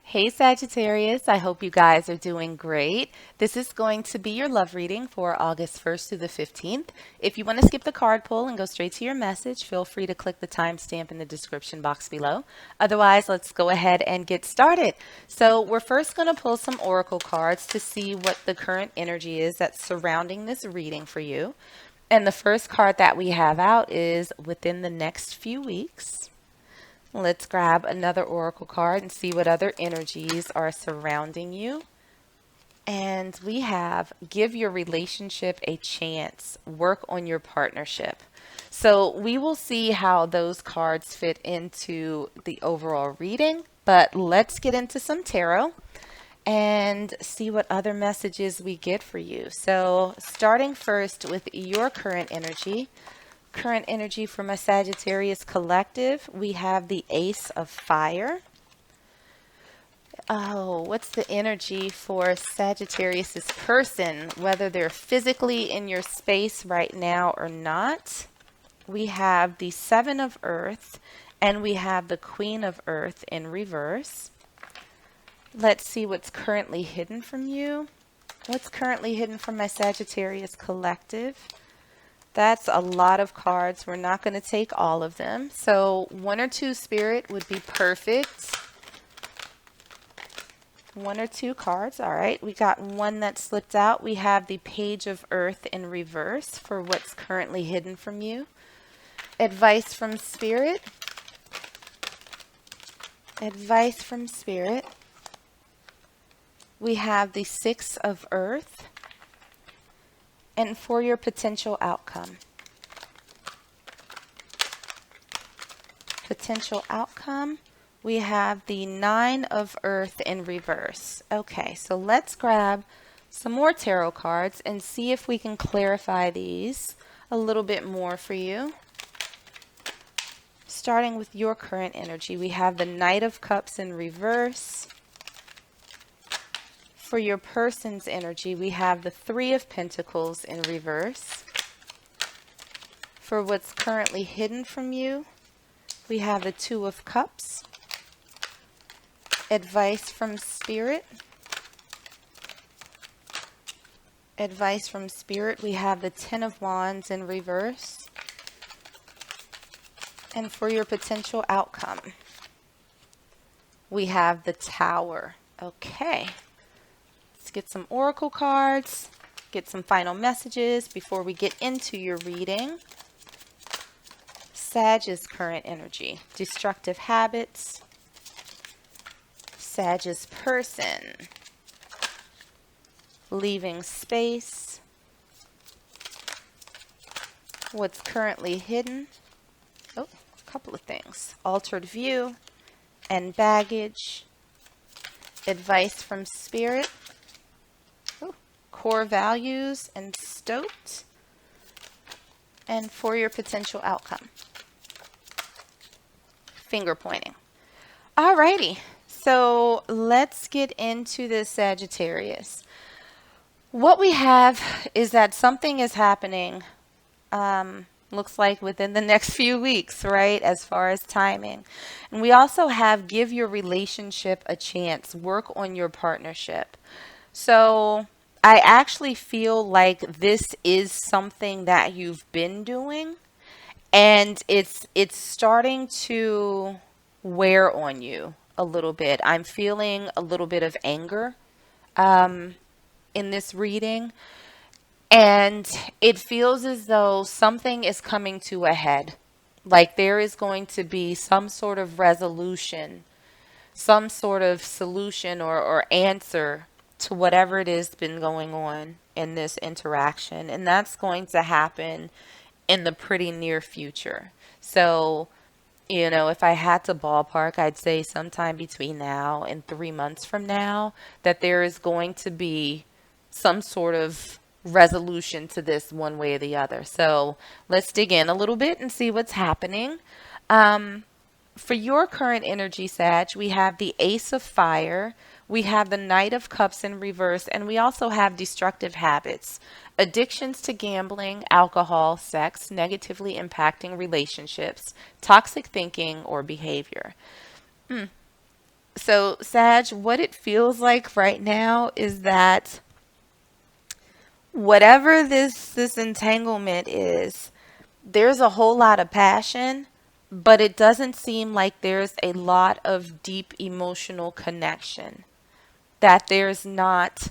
Hey Sagittarius, I hope you guys are doing great. This is going to be your love reading for August 1st through the 15th. If you want to skip the card pull and go straight to your message, feel free to click the timestamp in the description box below. Otherwise, let's go ahead and get started. So we're first going to pull some oracle cards to see what the current energy is that's surrounding this reading for you. And the first card that we have out is within the next few weeks. Let's grab another oracle card and see what other energies are surrounding you. And we have give your relationship a chance, work on your partnership. So we will see how those cards fit into the overall reading, but let's get into some tarot and see what other messages we get for you. So starting first with your current energy. Current energy for my Sagittarius collective, we have the Ace of Fire. Oh, what's the energy for Sagittarius's person, whether they're physically in your space right now or not? We have the Seven of Earth, and we have the Queen of Earth in reverse. Let's see what's currently hidden from you. What's currently hidden from my Sagittarius collective? That's a lot of cards. We're not going to take all of them. So one or two spirit would be perfect. One or two cards. All right. We got one that slipped out. We have the Page of Earth in reverse for what's currently hidden from you. Advice from Spirit. Advice from Spirit. We have the Six of Earth. And for your potential outcome. Potential outcome, we have the Nine of Earth in reverse. Okay, so let's grab some more tarot cards and see if we can clarify these a little bit more for you. Starting with your current energy, we have the Knight of Cups in reverse. For your person's energy, we have the Three of Pentacles in reverse. For what's currently hidden from you, we have the Two of Cups. Advice from Spirit. Advice from Spirit, we have the Ten of Wands in reverse. And for your potential outcome, we have the Tower. Okay. Let's get some oracle cards, get some final messages before we get into your reading. Sag's current energy, destructive habits. Sag's person, leaving space. What's currently hidden? Oh, a couple of things. Altered view and baggage. Advice from Spirit. Core values and stoked, and for your potential outcome. Finger pointing. Alrighty, so let's get into this Sagittarius. What we have is that something is happening, looks like within the next few weeks, right, as far as timing. And we also have give your relationship a chance, work on your partnership. So I actually feel like this is something that you've been doing, and it's starting to wear on you a little bit. I'm feeling a little bit of anger in this reading, and it feels as though something is coming to a head. Like there is going to be some sort of resolution, some sort of solution or answer to whatever it is been going on in this interaction, and that's going to happen in the pretty near future. So, you know, if I had to ballpark, I'd say sometime between now and 3 months from now that there is going to be some sort of resolution to this one way or the other. So let's dig in a little bit and see what's happening. For your current energy, Sag, we have the Ace of Fire, we have the Knight of Cups in reverse, and we also have destructive habits, addictions to gambling, alcohol, sex, negatively impacting relationships, toxic thinking, or behavior. So, Sag, what it feels like right now is that whatever this entanglement is, there's a whole lot of passion, but it doesn't seem like there's a lot of deep emotional connection. That there's not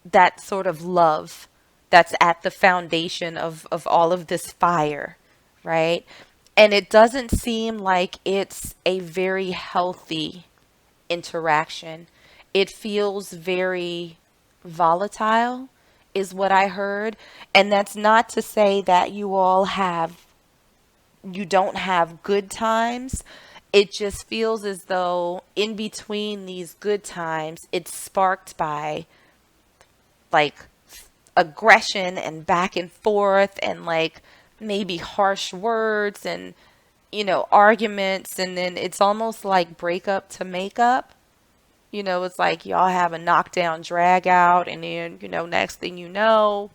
that sort of love that's at the foundation of all of this fire, right? And it doesn't seem like it's a very healthy interaction. It feels very volatile, is what I heard. And that's not to say that you don't have good times. It just feels as though in between these good times, it's sparked by like aggression and back and forth and like maybe harsh words and arguments, and then it's almost like breakup to makeup. It's like y'all have a knockdown drag out, and then next thing you know,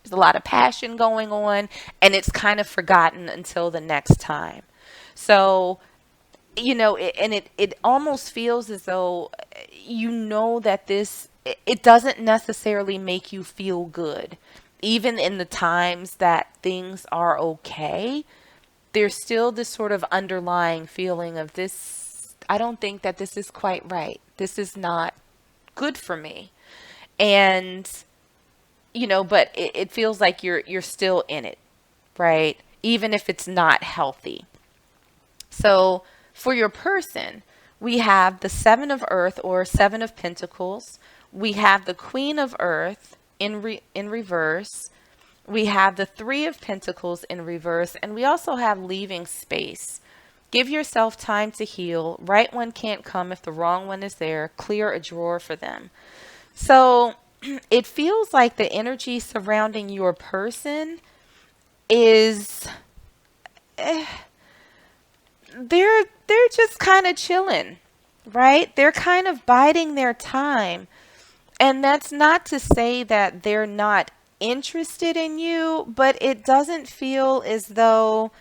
there's a lot of passion going on, and it's kind of forgotten until the next time. So, it almost feels as though that it doesn't necessarily make you feel good. Even in the times that things are okay, there's still this sort of underlying feeling of this. I don't think that this is quite right. This is not good for me. And, but it feels like you're still in it, right? Even if it's not healthy. So for your person, we have the Seven of Earth or Seven of Pentacles. We have the Queen of Earth in reverse. We have the Three of Pentacles in reverse. And we also have leaving space. Give yourself time to heal. Right one can't come if the wrong one is there. Clear a drawer for them. So it feels like the energy surrounding your person is they're just kind of chilling, right? They're kind of biding their time. And that's not to say that they're not interested in you, but it doesn't feel as though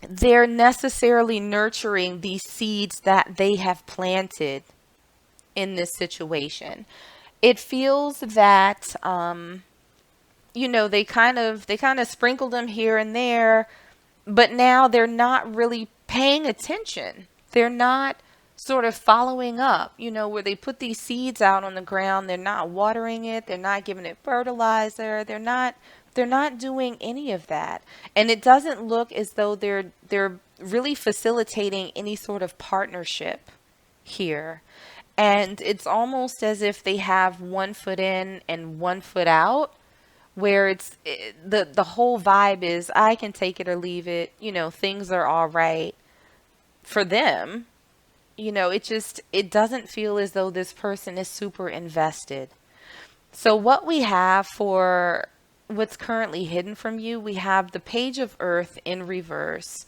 they're necessarily nurturing these seeds that they have planted in this situation. It feels that they kind of sprinkled them here and there, but now they're not really paying attention. They're not sort of following up, where they put these seeds out on the ground. They're not watering it. They're not giving it fertilizer. They're not doing any of that. And it doesn't look as though they're really facilitating any sort of partnership here. And it's almost as if they have one foot in and one foot out, where the whole vibe is I can take it or leave it. Things are all right for them. It doesn't feel as though this person is super invested. So what we have for what's currently hidden from you, we have the Page of Earth in reverse.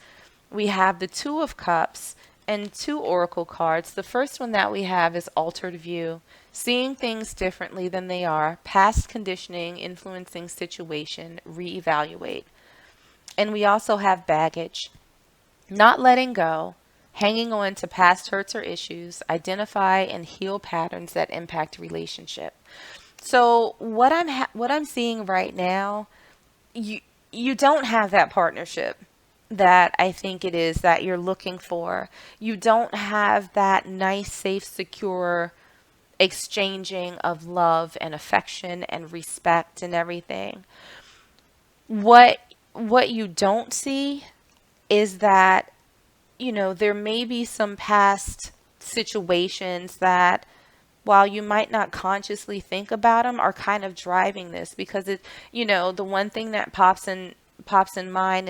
We have the Two of Cups and two oracle cards. The first one that we have is Altered View, seeing things differently than they are, past conditioning influencing situation, reevaluate. And we also have Baggage, not letting go, hanging on to past hurts or issues, identify and heal patterns that impact relationship. So what I'm seeing right now, you don't have that partnership that I think it is that you're looking for. You don't have that nice, safe, secure exchanging of love and affection and respect and everything. What you don't see is that there may be some past situations that, while you might not consciously think about them, are kind of driving this, because the one thing that pops in mind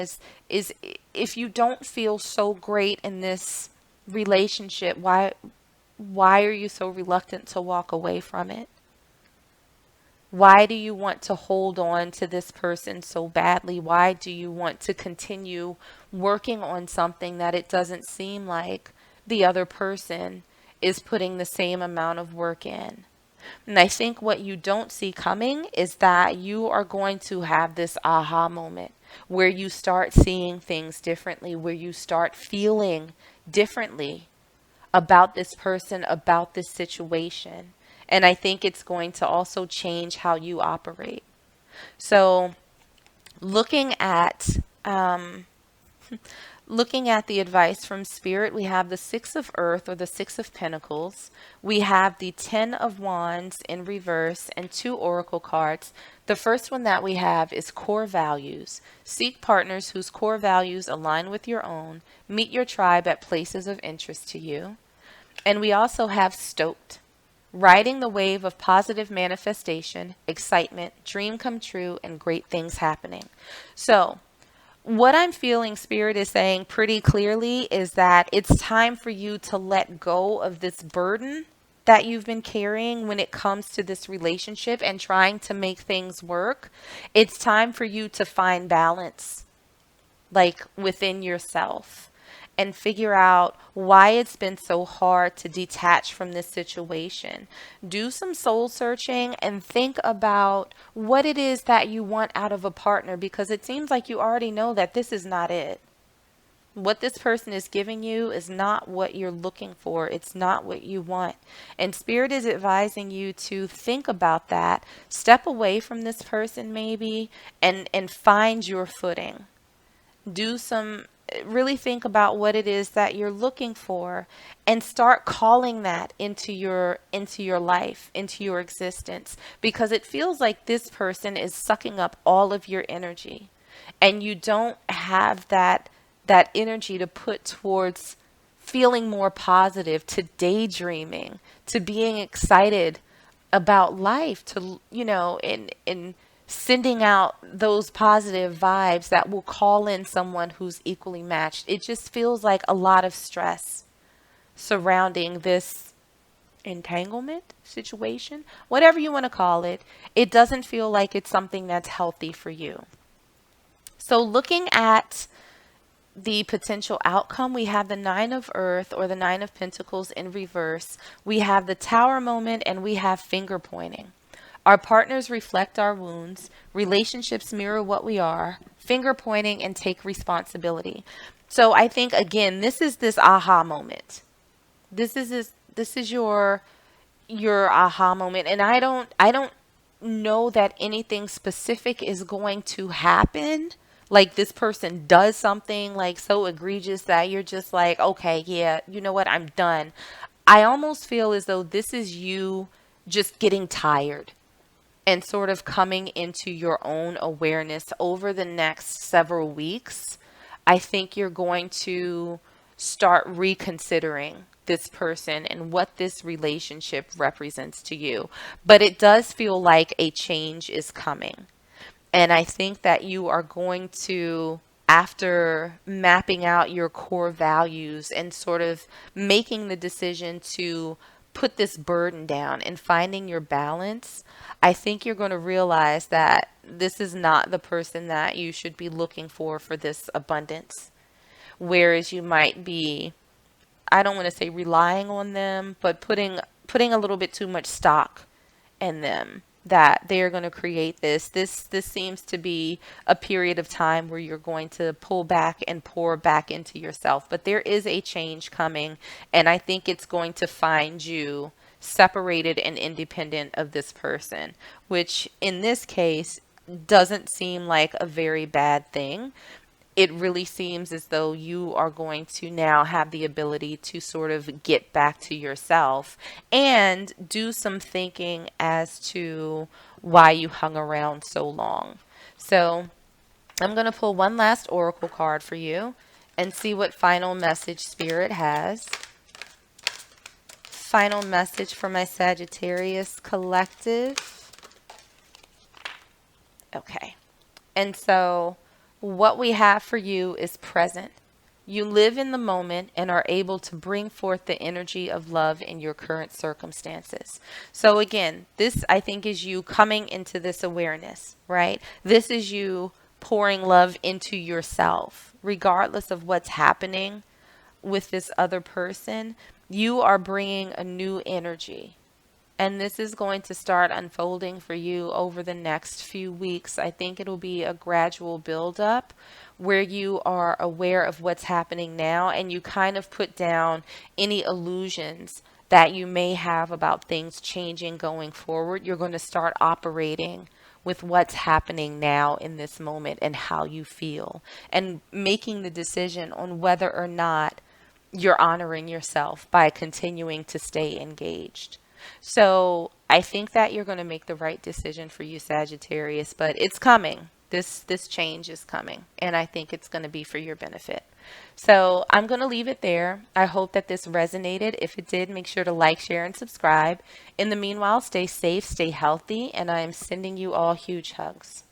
is if you don't feel so great in this relationship, why are you so reluctant to walk away from it? Why do you want to hold on to this person so badly? Why do you want to continue working on something that it doesn't seem like the other person is putting the same amount of work in? And I think what you don't see coming is that you are going to have this aha moment where you start seeing things differently, where you start feeling differently about this person, about this situation. And I think it's going to also change how you operate. So, looking at um, looking at the advice from Spirit, we have the Six of Earth or the Six of Pentacles. We have the Ten of Wands in reverse and two Oracle cards. The first one that we have is core values. Seek partners whose core values align with your own. Meet your tribe at places of interest to you. And we also have Stoked. Riding the wave of positive manifestation, excitement, dream come true, and great things happening. So, what I'm feeling Spirit is saying pretty clearly is that it's time for you to let go of this burden that you've been carrying when it comes to this relationship and trying to make things work. It's time for you to find balance, like within yourself, and figure out why it's been so hard to detach from this situation. Do some soul searching and think about what it is that you want out of a partner, because it seems like you already know that this is not it. What this person is giving you is not what you're looking for. It's not what you want. And Spirit is advising you to think about that, step away from this person maybe, and find your footing. Do some Really think about what it is that you're looking for and start calling that into your life, into your existence, because it feels like this person is sucking up all of your energy and you don't have that energy to put towards feeling more positive, to daydreaming, to being excited about life, to in sending out those positive vibes that will call in someone who's equally matched. It just feels like a lot of stress surrounding this entanglement situation, whatever you want to call it. It doesn't feel like it's something that's healthy for you. So, looking at the potential outcome, we have the Nine of Earth or the Nine of Pentacles in reverse. We have the Tower moment and we have finger pointing. Our partners reflect our wounds. Relationships mirror what we are. Finger pointing and take responsibility. So I think again, this is this aha moment. This is your aha moment, and I don't know that anything specific is going to happen. Like this person does something like so egregious that you're just like, okay, yeah, you know what, I'm done. I almost feel as though this is you just getting tired and sort of coming into your own awareness over the next several weeks. I think you're going to start reconsidering this person and what this relationship represents to you. But it does feel like a change is coming. And I think that you are going to, after mapping out your core values and sort of making the decision to put this burden down and finding your balance, I think you're going to realize that this is not the person that you should be looking for this abundance. Whereas you might be, I don't want to say relying on them, but putting a little bit too much stock in them, that they're going to create this. This seems to be a period of time where you're going to pull back and pour back into yourself. But there is a change coming, and I think it's going to find you separated and independent of this person, which in this case doesn't seem like a very bad thing. It really seems as though you are going to now have the ability to sort of get back to yourself and do some thinking as to why you hung around so long. So I'm going to pull one last oracle card for you and see what final message Spirit has. Final message for my Sagittarius collective. Okay. And so what we have for you is present. You live in the moment and are able to bring forth the energy of love in your current circumstances. So again, this I think is you coming into this awareness, right? This is you pouring love into yourself, regardless of what's happening with this other person. You are bringing a new energy. And this is going to start unfolding for you over the next few weeks. I think it'll be a gradual buildup where you are aware of what's happening now and you kind of put down any illusions that you may have about things changing going forward. You're going to start operating with what's happening now in this moment and how you feel, and making the decision on whether or not you're honoring yourself by continuing to stay engaged. So I think that you're going to make the right decision for you, Sagittarius, but it's coming. This change is coming, and I think it's going to be for your benefit. So I'm going to leave it there. I hope that this resonated. If it did, make sure to like, share, and subscribe. In the meanwhile, stay safe, stay healthy, and I am sending you all huge hugs.